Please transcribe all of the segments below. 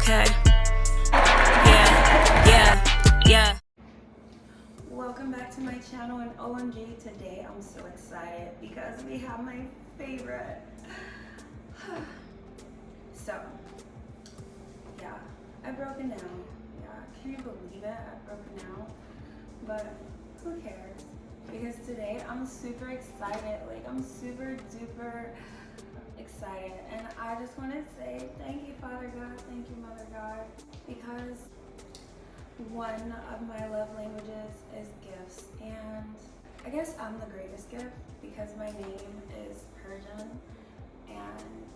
Okay. Yeah. Welcome back to my channel, and OMG, today I'm so excited because we have my favorite. So, yeah, I've broken down. Yeah, can you believe it? I've broken down. But who cares? Because today I'm super excited. Like, I'm super duper excited. And I just want to say thank you, Father God. Thank you, Mother God. Because one of my love languages is gifts. And I guess I'm the greatest gift because my name is Persian. And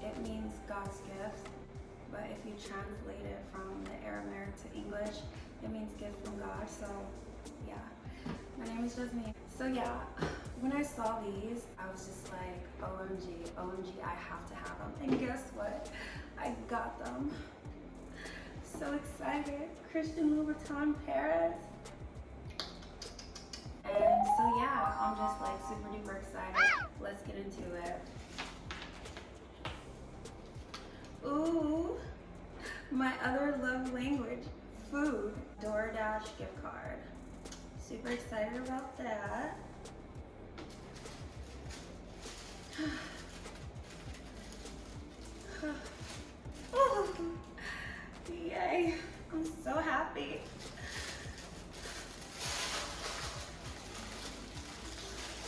it means God's gift. But if you translate it from the Aramaic to English, it means gift from God. So yeah, my name is JazziluluTV. So yeah, when I saw these, I was just like, OMG, I have to have them. And guess what? I got them. So excited. Christian Louboutin Paris. And so yeah, I'm just like super duper excited. Let's get into it. Ooh, my other love language, food. DoorDash gift card. Super excited about that. Oh, yay, I'm so happy.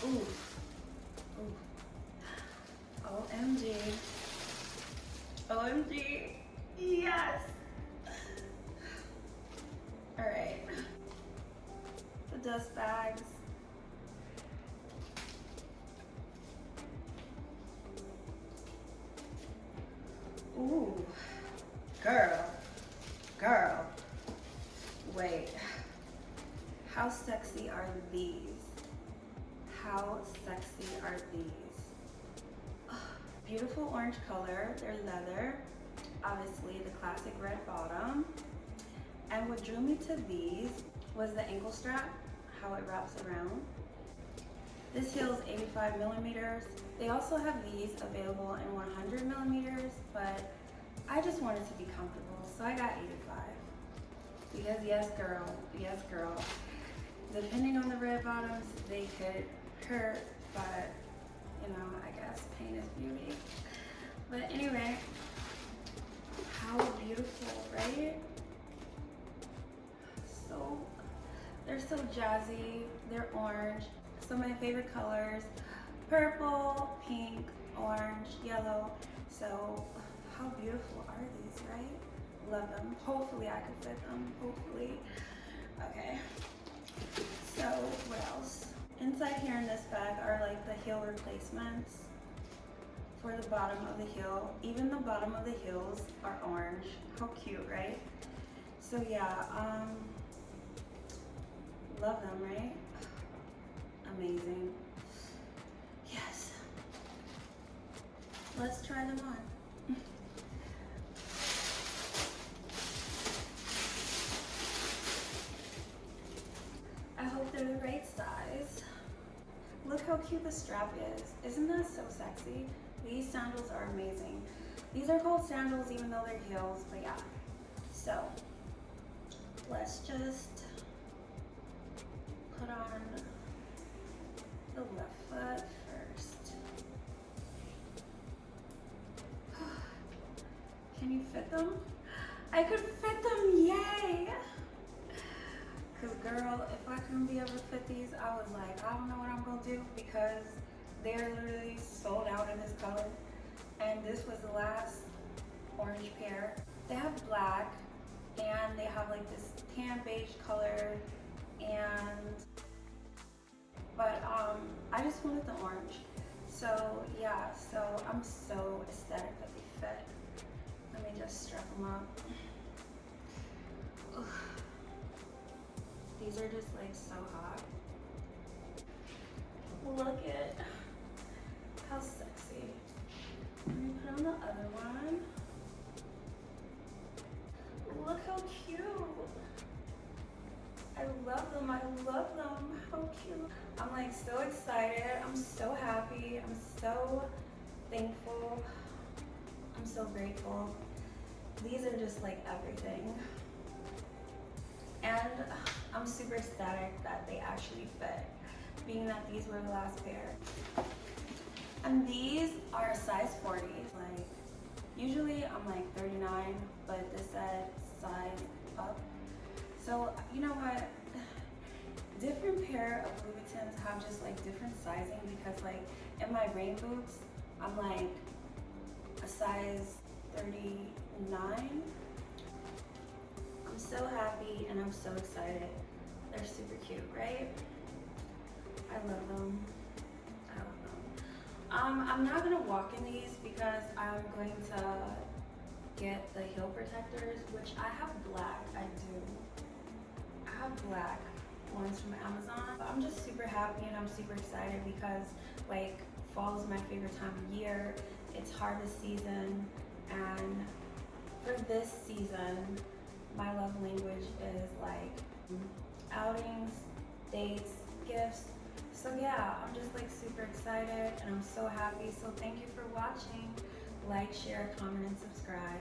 Ooh. OMG. OMG. Yes. All right. The dust bags. Ooh. Girl. Wait. How sexy are these? How sexy are these? Beautiful orange color, they're leather, obviously the classic red bottom. And what drew me to these was the ankle strap, how it wraps around. This heel is 85 millimeters. They also have these available in 100 millimeters, but I just wanted to be comfortable, so I got 85. Because yes girl, depending on the red bottoms, they could hurt, but you know, I guess pain is beauty. But anyway, how beautiful, right? So, they're so jazzy, they're orange. Some of my favorite colors, purple, pink, orange, yellow. So, how beautiful are these, right? Love them. Hopefully I can fit them, hopefully. Okay, so what else? Inside here in this bag are like the heel replacements for the bottom of the heel. Even the bottom of the heels are orange. How cute, right? So yeah, love them, right? Amazing. Yes. Let's try them on. I hope they're the right size. Look how cute the strap is. Isn't that so sexy? These sandals are amazing. These are called sandals even though they're heels, but yeah. So, let's just put on the left foot first. Can you fit them? I could fit them, yay! Cause girl, if I couldn't be able to fit these, I was like, I don't know what I'm gonna do because they're literally sold out in this color. And this was the last orange pair. They have black and they have like this tan beige color but I just wanted the orange. So yeah, so I'm so ecstatic that they fit. Let me just strap them up. Ugh. These are just like so hot. Look at how sexy. Let me put on the other one. Look how cute. I love them. How cute. I'm like so excited. I'm so happy. I'm so thankful. I'm so grateful. these are just like everything. And I'm super ecstatic that they actually fit, being that these were the last pair. And these are a size 40. Like, usually I'm like 39, but this said size up. So, you know what? Different pair of Louboutins have just like different sizing, because like in my rain boots, I'm like a size 39. I'm so happy and I'm so excited. They're super cute, right? I love them. I love them. I'm not gonna walk in these because I'm going to get the heel protectors, which I have black. I do. I have black ones from Amazon. I'm just super happy and I'm super excited because like fall is my favorite time of year. It's harvest season, and for this season, my love language is like outings, dates, gifts. So yeah, I'm just like super excited and I'm so happy. So thank you for watching. Like, share, comment, and subscribe.